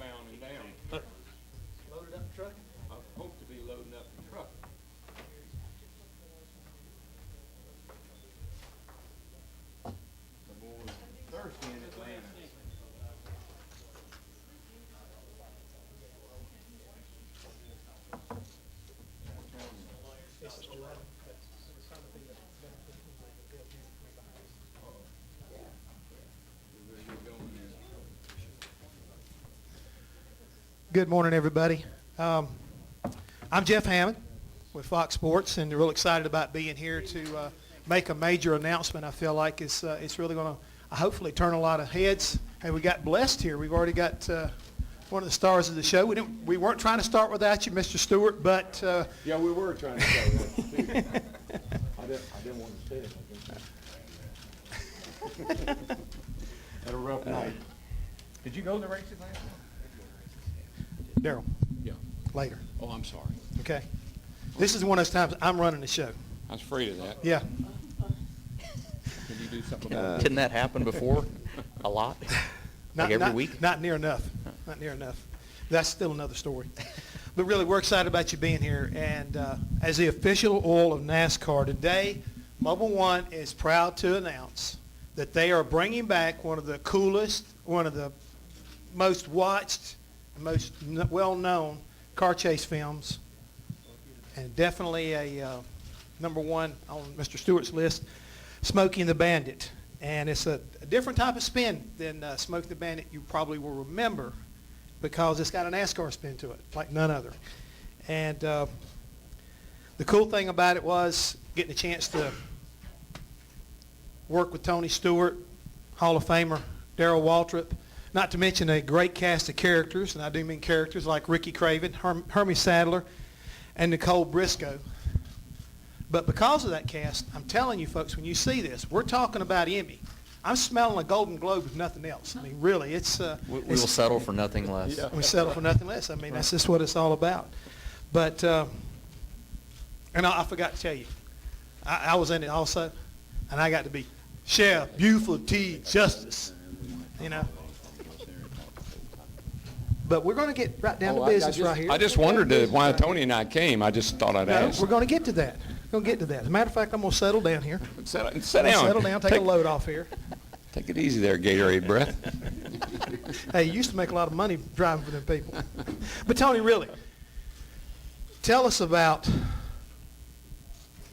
eastbound and down. Loaded up truck? I hope to be loading up the truck. The boys Thursday in Atlanta. This is July. Good morning, everybody. I'm Jeff Hammond with Fox Sports, and real excited about being here to make a major announcement. I feel like it's really going to hopefully turn a lot of heads. Hey, we got blessed here. We've already got one of the stars of the show. We weren't trying to start without you, Mr. Stewart, but Yeah, we were trying to say that. I didn't want to say it. Had a rough night. Did you go to the races last night? Darrell, Yeah. later. Oh, I'm sorry. Okay. This is one of those times I'm running the show. I was afraid of that. Yeah. Can you do something about that? Didn't that happen before? A lot? Like every week? Not near enough. Not near enough. That's still another story. But really, we're excited about you being here. And as the official oil of NASCAR today, Mobil 1 is proud to announce that they are bringing back one of the coolest, one of the most watched, most well-known car chase films, and definitely a number one on Mr. Stewart's list, Smokey and the Bandit. And it's a different type of spin than Smokey the Bandit you probably will remember, because it's got a NASCAR spin to it, like none other. And the cool thing about it was getting a chance to work with Tony Stewart, Hall of Famer Darrell Waltrip, not to mention a great cast of characters, and I do mean characters like Ricky Craven, Hermie Sadler, and Nicole Briscoe. But because of that cast, I'm telling you folks, when you see this, we're talking about Emmy. I'm smelling a Golden Globe if nothing else. I mean, really, it's... We will settle for nothing less. Yeah. We settle for nothing less. I mean, that's just what it's all about. But, and I forgot to tell you, I was in it also, and I got to be Chef Beautiful T. Justice, you know. But we're going to get right down to business right here. I just wondered why Tony and I came. I just thought I'd ask. We're going to get to that. We're going to get to that. As a matter of fact, I'm going to settle down here. Sit down. Settle down, take a load off here. Take it easy there, Gatorade breath. Hey, you used to make a lot of money driving for them people. But Tony, really, tell us about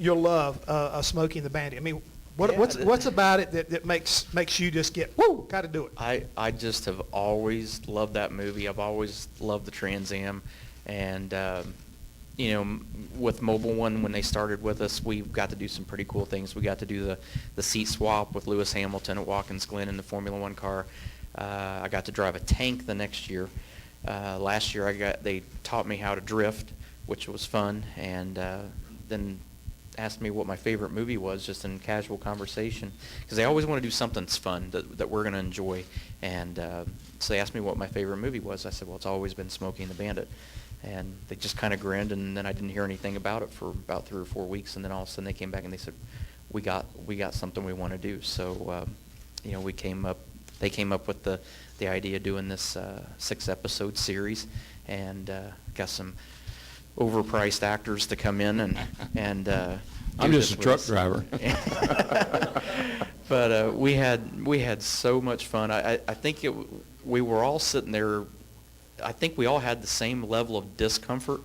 your love of Smokey and the Bandit. I mean, what's about it that makes you just get, woo, got to do it? I just have always loved that movie. I've always loved the Trans Am. And, you know, with Mobil 1, when they started with us, we got to do some pretty cool things. We got to do the seat swap with Lewis Hamilton at Watkins Glen in the Formula 1 car. I got to drive a tank the next year. Last year, they taught me how to drift, which was fun. And then asked me what my favorite movie was, just in casual conversation, because they always want to do something that's fun that we're going to enjoy. And so they asked me what my favorite movie was. I said, well, it's always been Smokey and the Bandit. And they just kind of grinned, and then I didn't hear anything about it for about 3 or 4 weeks, and then all of a sudden they came back and they said, we got something we want to do. So you know, they came up with the idea of doing this 6-episode series, and got some overpriced actors to come in and I'm just a truck driver. But we had so much fun. I think we were all sitting there. I think we all had the same level of discomfort,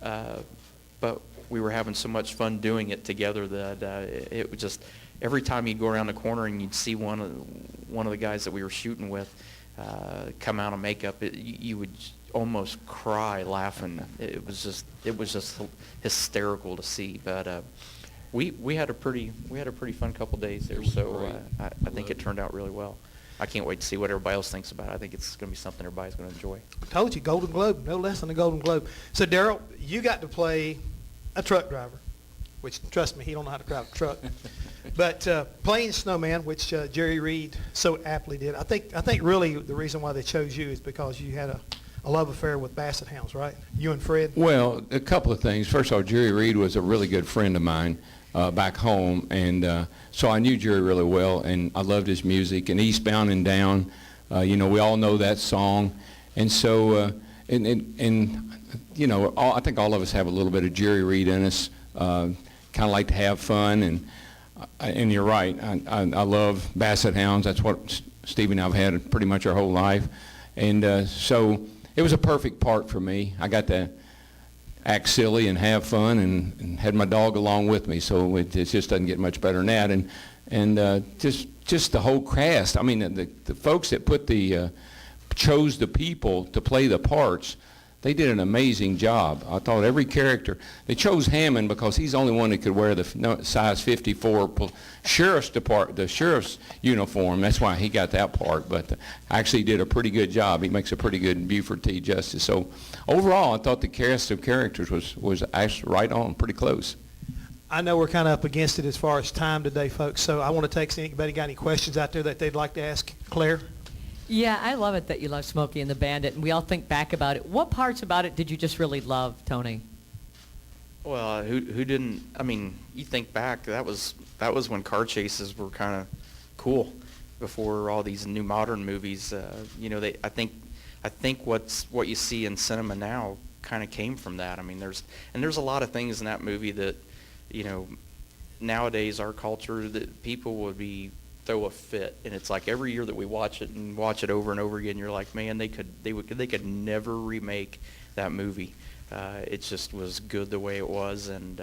but we were having so much fun doing it together that it was just, every time you'd go around the corner and you'd see one of the guys that we were shooting with come out of makeup, you would almost cry laughing. It was just hysterical to see. But we had a pretty fun couple days there. So I think it turned out really well. I can't wait to see what everybody else thinks about it. I think it's going to be something everybody's going to enjoy. I told you, Golden Globe, no less than a Golden Globe. So, Darrell, you got to play a truck driver, which, trust me, he don't know how to drive a truck. But playing Snowman, which Jerry Reed so aptly did, I think really the reason why they chose you is because you had a love affair with Basset Hounds, right? You and Fred? Well, a couple of things. First of all, Jerry Reed was a really good friend of mine back home, and so I knew Jerry really well, and I loved his music. And Eastbound and Down, you know, we all know that song. And so, you know, I think all of us have a little bit of Jerry Reed in us, kind of like to have fun, and you're right, I love Basset Hounds. That's what Steve and I have had pretty much our whole life. And so it was a perfect part for me. I got to act silly and have fun, and had my dog along with me, so it just doesn't get much better than that. And just the whole cast. I mean, the folks that chose the people to play the parts, they did an amazing job. I thought every character, they chose Hammond because he's the only one that could wear the size 54 sheriff's uniform. That's why he got that part, but actually did a pretty good job. He makes a pretty good Buford T. Justice. So overall, I thought the cast of characters was actually right on, pretty close. I know we're kind of up against it as far as time today, folks, so I want to take, anybody got any questions out there that they'd like to ask Claire? Yeah, I love it that you love Smokey and the Bandit, and we all think back about it. What parts about it did you just really love, Tony? Well, who didn't? I mean, you think back, that was when car chases were kind of cool before all these new modern movies. You know, I think what you see in cinema now kind of came from that. I mean, there's a lot of things in that movie that, you know, nowadays our culture that people would throw a fit, and it's like every year that we watch it over and over again, you're like, man, they could never remake that movie. It just was good the way it was, and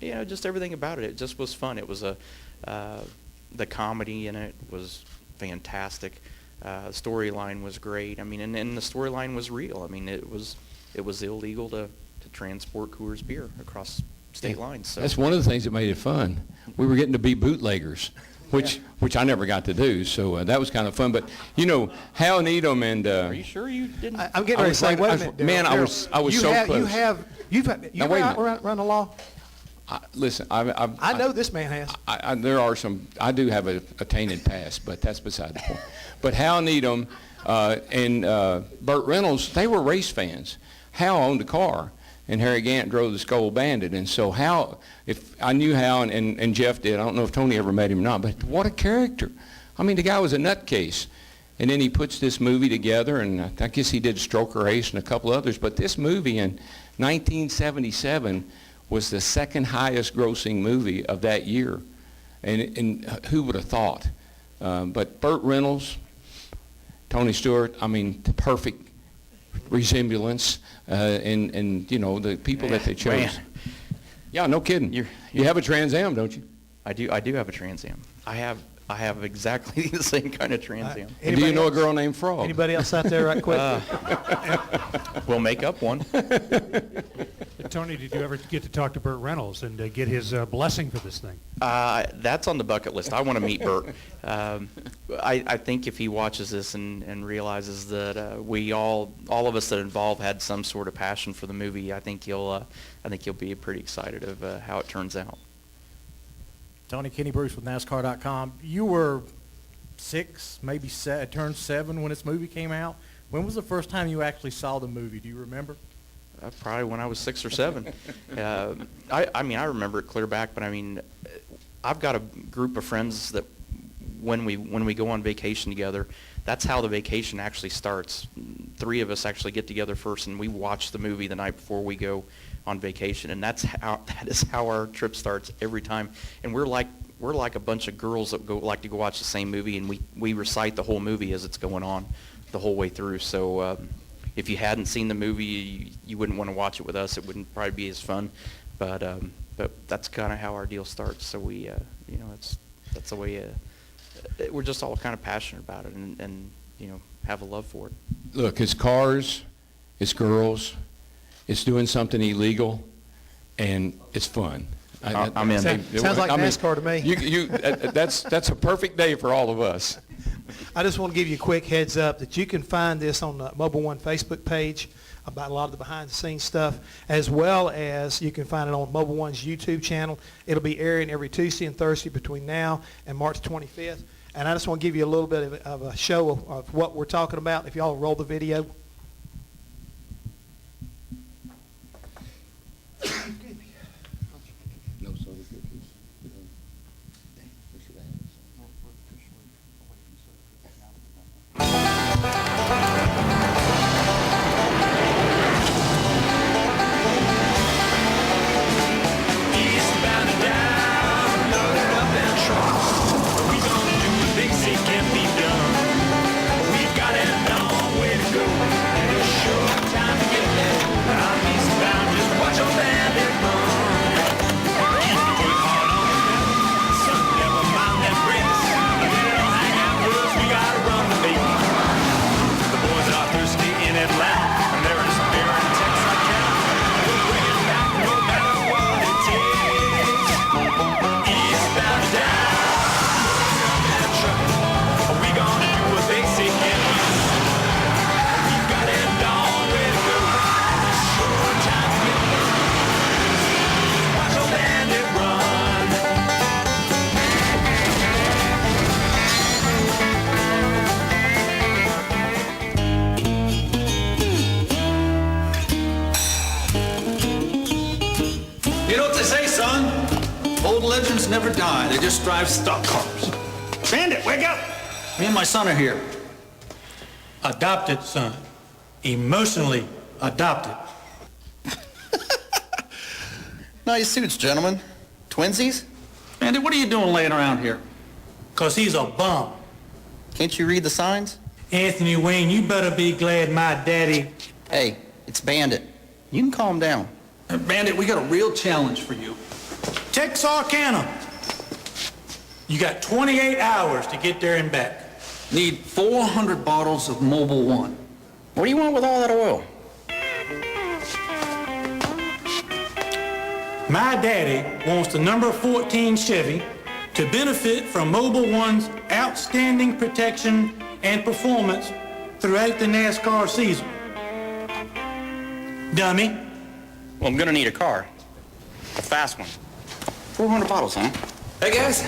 you know, just everything about it. It just was fun. It was the comedy in it was fantastic. The storyline was great. I mean, and the storyline was real. I mean, it was illegal to transport Coors beer across state lines. So That's one of the things that made it fun. We were getting to be bootleggers, which I never got to do, so that was kind of fun. But you know, Hal Needham and Are you sure you didn't? I'm getting ready to say, wait a minute, man, Darrell. I was so close. You've Now, wait a minute. run the law? Listen, I know this man has. there are some. I do have a tainted past, but that's beside the point. But Hal Needham and Burt Reynolds, they were race fans. Hal owned a car, and Harry Gant drove the Skull Bandit. And so Hal, if I knew Hal and Jeff did, I don't know if Tony ever met him or not, but what a character. I mean, the guy was a nutcase. And then he puts this movie together, and I guess he did Stroker Ace and a couple others, but this movie in 1977 was the second highest grossing movie of that year. And who would have thought? But Burt Reynolds, Tony Stewart, I mean, the perfect resemblance, and you know, the people that they chose. Man. Yeah, no kidding. You have a Trans Am, don't you? I do have a Trans Am. I have exactly the same kind of Trans Am. And do you know a girl named Frog? Anybody else out there right quick? We'll make up one. Tony, did you ever get to talk to Burt Reynolds and get his blessing for this thing? That's on the bucket list. I want to meet Burt. I think if he watches this and realizes that we all of us that are involved had some sort of passion for the movie, I think he'll be pretty excited of how it turns out. Tony, Kenny Bruce with NASCAR.com. You were 6, maybe turned 7 when this movie came out. When was the first time you actually saw the movie? Do you remember? Probably when I was 6 or 7. I mean, I remember it clear back, but I mean, I've got a group of friends that when we go on vacation together, that's how the vacation actually starts. 3 of us actually get together first, and we watch the movie the night before we go on vacation, and that is how our trip starts every time. And we're like a bunch of girls that like to go watch the same movie, and we recite the whole movie as it's going on the whole way through. So if you hadn't seen the movie, you wouldn't want to watch it with us. It wouldn't probably be as fun, but that's kind of how our deal starts. So we you know, that's the way we're just all kind of passionate about it, and you know, have a love for it. Look, it's cars, it's girls, it's doing something illegal, and it's fun. I'm in. Sounds like NASCAR to me. That's a perfect day for all of us. I just want to give you a quick heads up that you can find this on the Mobile One Facebook page about a lot of the behind-the-scenes stuff, as well as you can find it on Mobile One's YouTube channel. It'll be airing every Tuesday and Thursday between now and March 25th. And I just want to give you a little bit of a show of what we're talking about. If y'all roll the video. You know what they say, son? Old legends never die. They just drive stock cars. Bandit, wake up! Me and my son are here. Adopted son. Emotionally adopted. Nice suits, gentlemen. Twinsies? Bandit, what are you doing laying around here? 'Cause he's a bum. Can't you read the signs? Anthony Wayne, you better be glad my daddy... Hey, it's Bandit. You can calm down. Bandit, we got a real challenge for you. Texarkana. You got 28 hours to get there and back. Need 400 bottles of Mobil 1. What do you want with all that oil? My daddy wants the number 14 Chevy to benefit from Mobil 1's outstanding protection and performance throughout the NASCAR season. Dummy. Well, I'm gonna need a car. A fast one. 400 bottles, huh? Hey guys!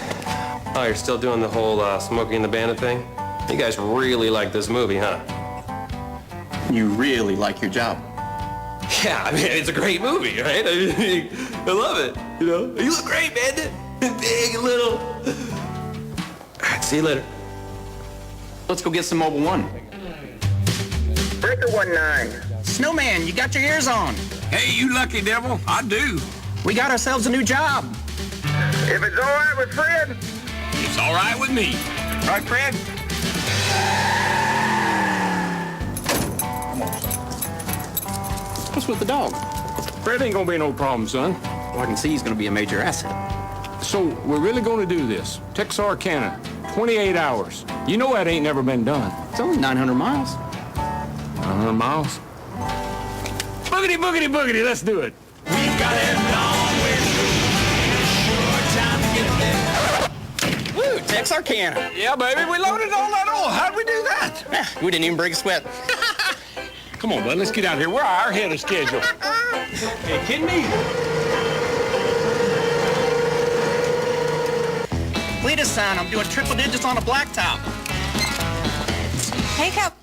Oh, you're still doing the whole Smokey and the Bandit thing? You guys really like this movie, huh? You really like your job. Yeah, I mean, it's a great movie, right? I love it, you know? You look great, Bandit! Big and little. All right, see you later. Let's go get some Mobil 1. Breaker 19. Snowman, you got your ears on. Hey, you lucky devil. I do. We got ourselves a new job. If it's all right with Fred. It's all right with me. Right, Fred? What's with the dog? Fred ain't gonna be no problem, son. Well, I can see he's gonna be a major asset. So we're really gonna do this. Texarkana, 28 hours. You know that ain't never been done. It's only 900 miles. 100 miles. Boogity, boogity, boogity, let's do it. We've got it long way to go. Woo, Texarkana. Yeah, baby, we loaded all that oil. How'd we do that? We didn't even break a sweat. Come on, bud, let's get out of here. We're our ahead of schedule. You kidding me? Lead us, son. I'm doing triple digits on a blacktop. Hey, Cap.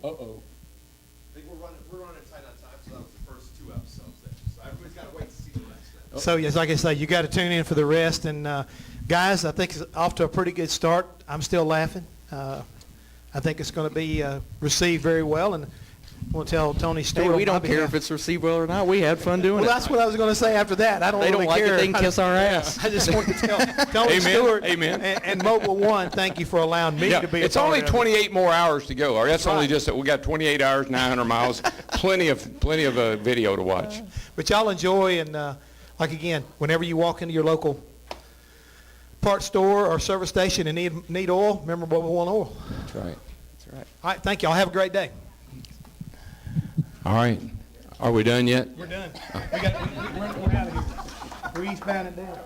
Uh-oh. I think we're running tight on time, so that was the first 2 episodes there. So everybody's got to wait to see the rest then. So, yes, like I say, you got to tune in for the rest. And, guys, I think it's off to a pretty good start. I'm still laughing. I think it's going to be received very well. And I want to tell Tony Stewart. Hey, we don't care if it's received well or not. We had fun doing Well, it. that's what I was going to say after that. I don't They really don't like care. it, they can kiss our ass. I just want to tell Tony Amen. Stewart Amen. and Mobil 1, thank you for allowing me to be a it's part only of it. 28 more hours to go. Or that's only Right. just that we got 28 hours, 900 miles, plenty of video to watch. But y'all enjoy, and like again, whenever you walk into your local parts store or service station and need oil, remember Mobil 1 oil. That's right. That's right. All right, thank y'all. Have a great day. All right. Are we done yet? We're done. We're out of here. We're eastbound and down.